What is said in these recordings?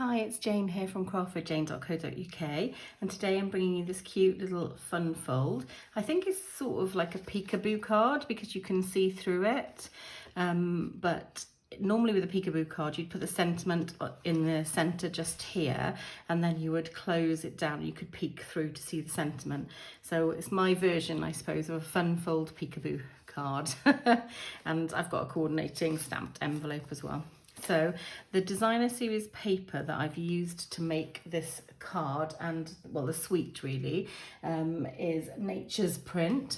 Hi, it's Jane here from craftwithjane.co.uk, and today I'm bringing you this cute little fun fold. I think it's sort of like a peekaboo card because you can see through it, but normally with a peekaboo card you'd put the sentiment in the centre just here, and then you would close it down. You could peek through to see the sentiment. So it's my version, I suppose, of a fun fold peekaboo card. And I've got a coordinating stamped envelope as well. So the designer series paper that I've used to make this card, and well, the suite really, is Nature's Print.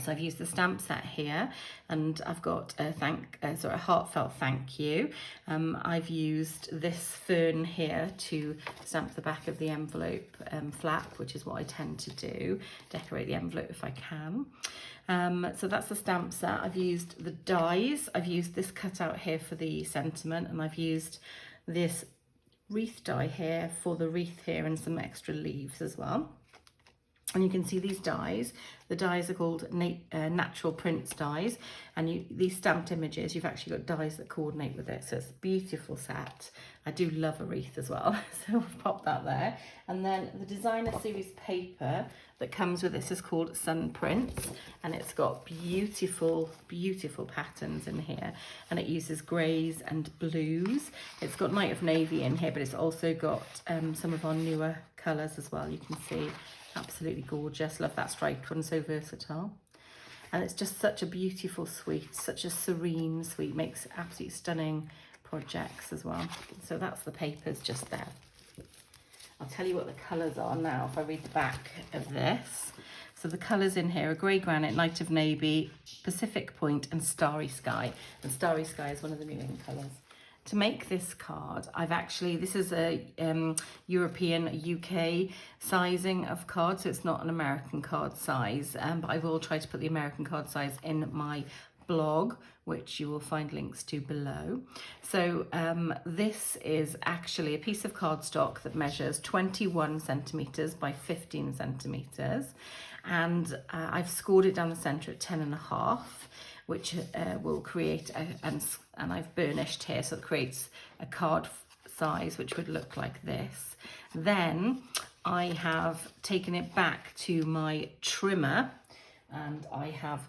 So I've used the stamp set here, and I've got a heartfelt thank you. I've used this fern here to stamp the back of the envelope flap, which is what I tend to do, decorate the envelope if I can. So that's the stamp set. I've used the dies. I've used this cutout here for the sentiment, and I've used this wreath die here for the wreath here and some extra leaves as well. And you can see these dies. The dies are called Natural Prints dies, and these stamped images, you've actually got dies that coordinate with it, so it's a beautiful set. I do love a wreath as well, so I've popped that there. And then the designer series paper that comes with this is called Sun Prints, and it's got beautiful, beautiful patterns in here, and it uses greys and blues. It's got Night of Navy in here, but it's also got some of our newer colours as well. You can see, absolutely gorgeous. Love that striped one, so versatile. And it's just such a beautiful suite, such a serene suite, makes absolutely stunning projects as well. So that's the papers just there. I'll tell you what the colours are now if I read the back of this. So the colours in here are Grey Granite, Night of Navy, Pacific Point and Starry Sky. And Starry Sky is one of the new in colours. To make this card, this is a European, UK sizing of card, so it's not an American card size, but I will try to put the American card size in my blog, which you will find links to below. So this is actually a piece of cardstock that measures 21 centimetres by 15 centimetres, and I've scored it down the centre at 10.5, which will create and I've burnished here, so it creates a card size which would look like this. Then I have taken it back to my trimmer, and I have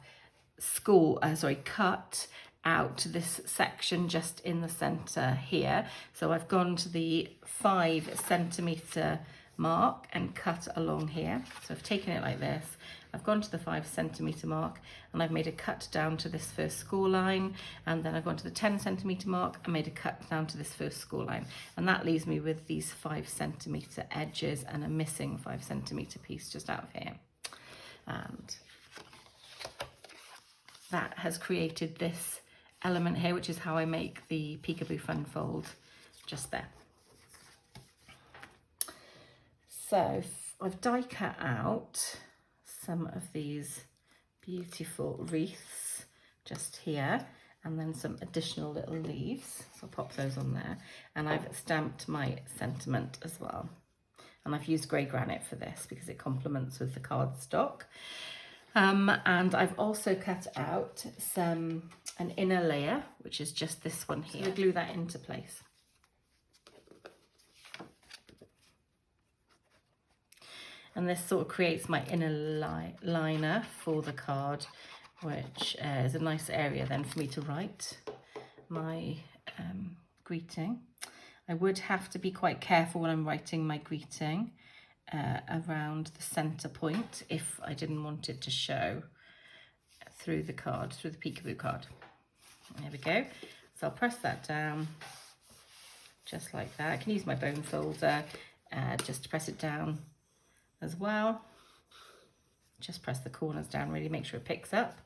cut out this section just in the center here. So I've gone to the 5 centimeter mark and cut along here. So I've taken it like this, I've gone to the 5 centimeter mark, and I've made a cut down to this first score line, and then I've gone to the 10 centimeter mark and made a cut down to this first score line, and that leaves me with these 5 centimeter edges and a missing 5 centimeter piece just out of here. And that has created this element here, which is how I make the peekaboo fun fold just there. So I've die cut out some of these beautiful wreaths just here, and then some additional little leaves, so I'll pop those on there. And I've stamped my sentiment as well, and I've used grey granite for this because it complements with the cardstock. And I've also cut out an inner layer, which is just this one here. So glue that into place. And this sort of creates my inner liner for the card, which is a nice area then for me to write my greeting. I would have to be quite careful when I'm writing my greeting around the center point if I didn't want it to show through the card, through the peekaboo card. There we go. So I'll press that down just like that. I can use my bone folder just to press it down as well. Just press the corners down, really make sure it picks up.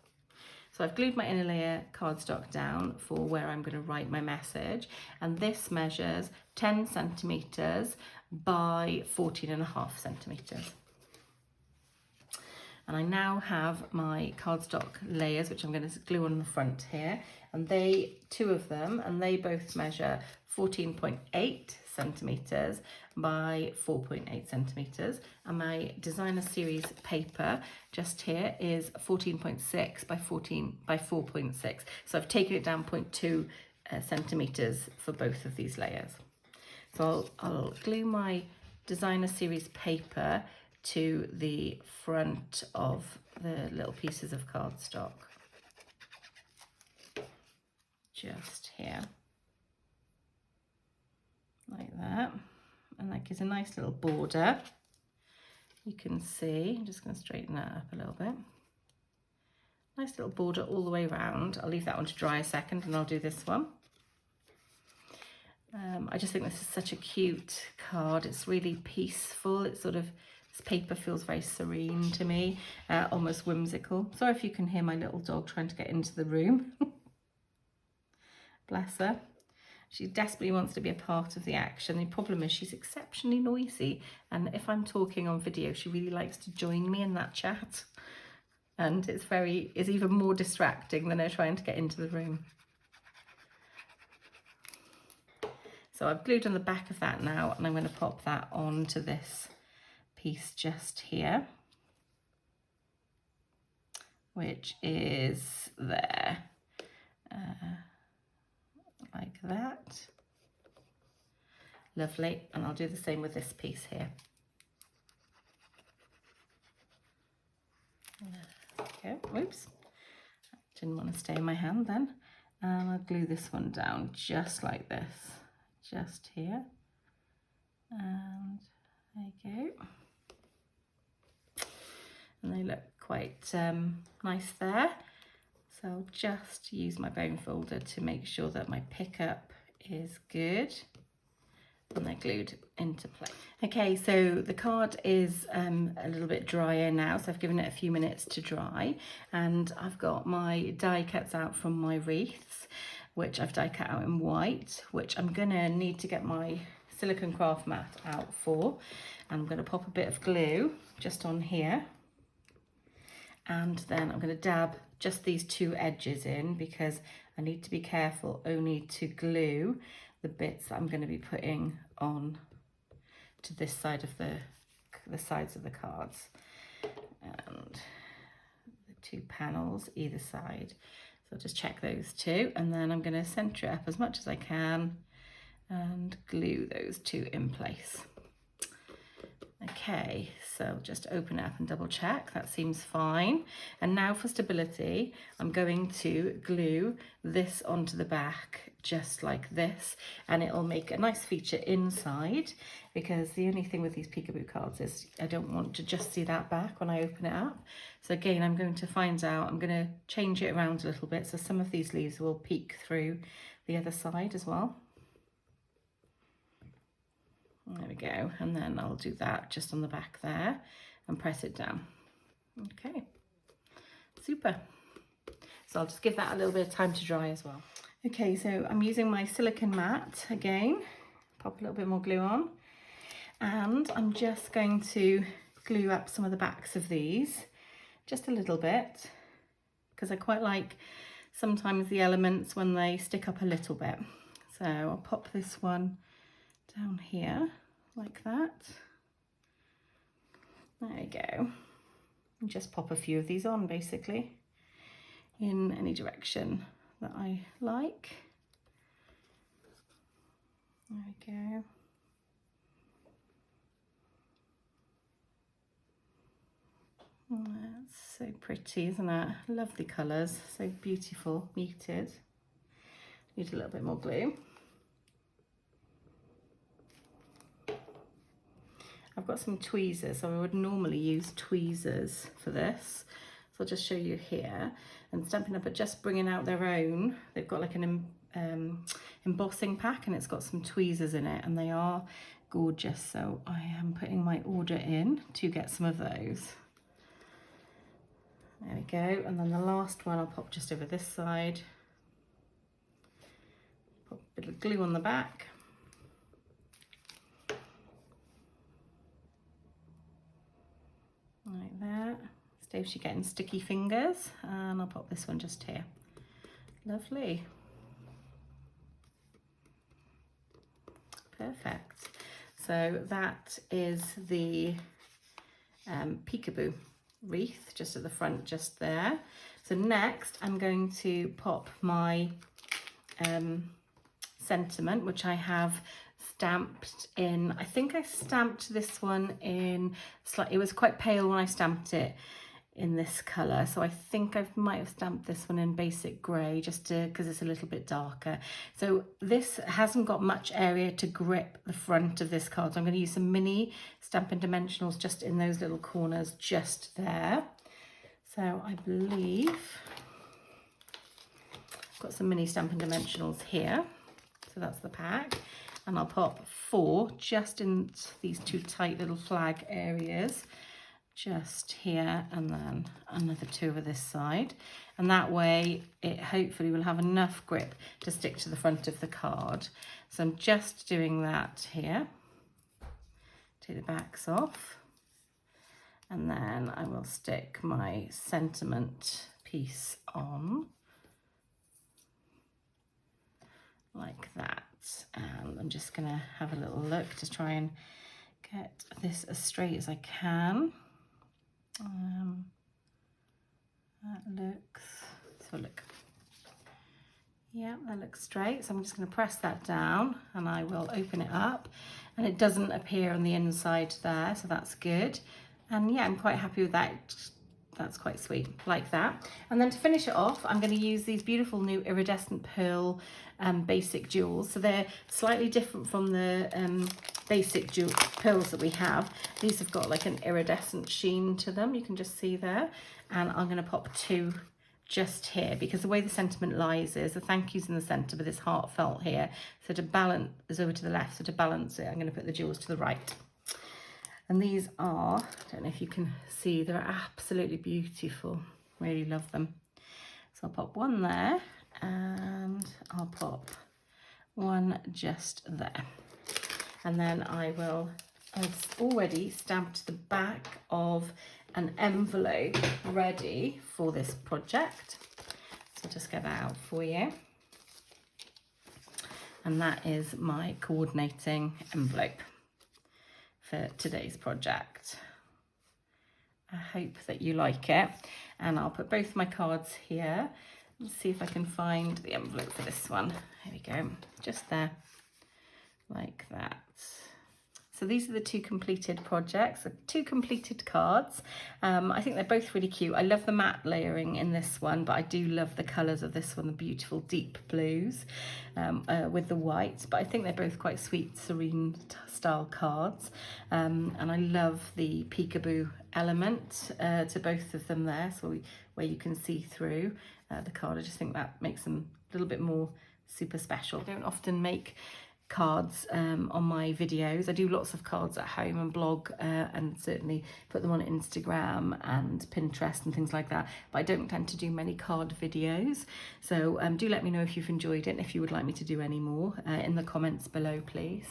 So I've glued my inner layer cardstock down for where I'm going to write my message, and this measures 10 centimetres by 14.5 centimetres. And I now have my cardstock layers, which I'm going to glue on the front here, and two of them, and they both measure 14.8 centimetres by 4.8 centimetres, and my designer series paper just here is 14.6 by 4.6, so I've taken it down 0.2 centimetres for both of these layers. So I'll glue my designer series paper to the front of the little pieces of cardstock. Just here. Like that. And that gives a nice little border. You can see, I'm just going to straighten that up a little bit. Nice little border all the way around. I'll leave that one to dry a second and I'll do this one. I just think this is such a cute card. It's really peaceful. It's sort of, this paper feels very serene to me, almost whimsical. Sorry if you can hear my little dog trying to get into the room. Bless her. She desperately wants to be a part of the action. The problem is she's exceptionally noisy, and if I'm talking on video, she really likes to join me in that chat. And it's even more distracting than her trying to get into the room. So I've glued on the back of that now, and I'm going to pop that onto this piece just here, which is there, like that. Lovely. And I'll do the same with this piece here. Okay, oops, didn't want to stay in my hand then. And I'll glue this one down just like this, just here, and there you go. And they look quite nice there. So I'll just use my bone folder to make sure that my pickup is good. And they're glued into place. Okay, so the card is a little bit drier now, so I've given it a few minutes to dry, and I've got my die cuts out from my wreaths, which I've die cut out in white, which I'm gonna need to get my silicone craft mat out for. And I'm gonna pop a bit of glue just on here, and then I'm gonna dab just these two edges in, because I need to be careful only to glue the bits that I'm going to be putting on to this side of the sides of the cards, and the two panels either side. So I'll just check those two, and then I'm going to centre it up as much as I can and glue those two in place. Okay, so just open it up and double check, that seems fine. And now for stability, I'm going to glue this onto the back just like this, and it'll make a nice feature inside, because the only thing with these peekaboo cards is I don't want to just see that back when I open it up. So again, I'm going to find out, I'm going to change it around a little bit so some of these leaves will peek through the other side as well. There we go, and then I'll do that just on the back there and press it down. Okay, super. So I'll just give that a little bit of time to dry as well. Okay, so I'm using my silicone mat again, pop a little bit more glue on, and I'm just going to glue up some of the backs of these, just a little bit, because I quite like sometimes the elements when they stick up a little bit. So I'll pop this one down here like that. There we go. And just pop a few of these on basically in any direction that I like. There we go. Oh, that's so pretty, isn't it? Lovely colours, so beautiful, muted. Need a little bit more glue. I've got some tweezers, so I would normally use tweezers for this. So I'll just show you here. And Stampin' Up are just bringing out their own. They've got like an embossing pack, and it's got some tweezers in it, and they are gorgeous. So I am putting my order in to get some of those. There we go. And then the last one I'll pop just over this side. Pop a bit of glue on the back. Like that. Save she getting sticky fingers, and I'll pop this one just here. Lovely. Perfect. So that is the peekaboo wreath just at the front, just there. So next I'm going to pop my sentiment, which I have stamped in, I think I stamped this one in, it was quite pale when I stamped it in this colour, so I think I might have stamped this one in basic grey just to, because it's a little bit darker. So this hasn't got much area to grip the front of this card, so I'm going to use some mini Stampin' Dimensionals just in those little corners just there. So I believe I've got some mini Stampin' Dimensionals here, so that's the pack, and I'll pop 4 just in these 2 tight little flag areas, just here, and then another 2 over this side, and that way it hopefully will have enough grip to stick to the front of the card. So I'm just doing that here. Take the backs off, and then I will stick my sentiment piece on like that, and I'm just gonna have a little look to try and get this as straight as I can. That looks, so look, yeah, that looks straight. So I'm just going to press that down and I will open it up, and it doesn't appear on the inside there, so that's good. And yeah, I'm quite happy with that. That's quite sweet, like that. And then to finish it off, I'm going to use these beautiful new iridescent pearl basic jewels. So they're slightly different from the basic pearls that we have. These have got like an iridescent sheen to them, you can just see there. And I'm going to pop 2 just here, because the way the sentiment lies is the thank yous in the centre, but it's heartfelt here. So to balance is over to the left, so to balance it, I'm going to put the jewels to the right. And these are, I don't know if you can see, they're absolutely beautiful. Really love them. So I'll pop 1 there, and I'll pop 1 just there. And then I've already stamped the back of an envelope ready for this project. So I'll just get that out for you. And that is my coordinating envelope for today's project. I hope that you like it, and I'll put both my cards here. Let's see if I can find the envelope for this one. Here we go, just there, like that. So these are the 2 completed projects, the 2 completed cards. I think they're both really cute. I love the matte layering in this one, but I do love the colours of this one, the beautiful deep blues with the white. But I think they're both quite sweet, serene style cards. And I love the peekaboo element to both of them there, so where you can see through the card. I just think that makes them a little bit more super special. I don't often make cards on my videos. I do lots of cards at home and blog and certainly put them on Instagram and Pinterest and things like that, but I don't tend to do many card videos. So do let me know if you've enjoyed it and if you would like me to do any more in the comments below, please.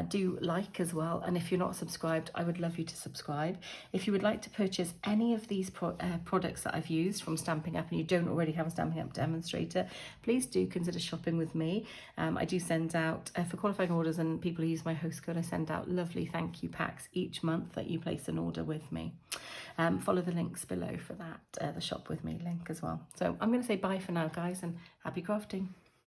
Do like as well, and if you're not subscribed, I would love you to subscribe. If you would like to purchase any of these products that I've used from Stampin' Up and you don't already have a Stampin' Up demonstrator, please do consider shopping with me. I do send out for qualifying orders and people who use my host code, I send out lovely thank you packs each month that you place an order with me. Follow the links below for that, the shop with me link as well. So I'm going to say bye for now, guys, and happy crafting.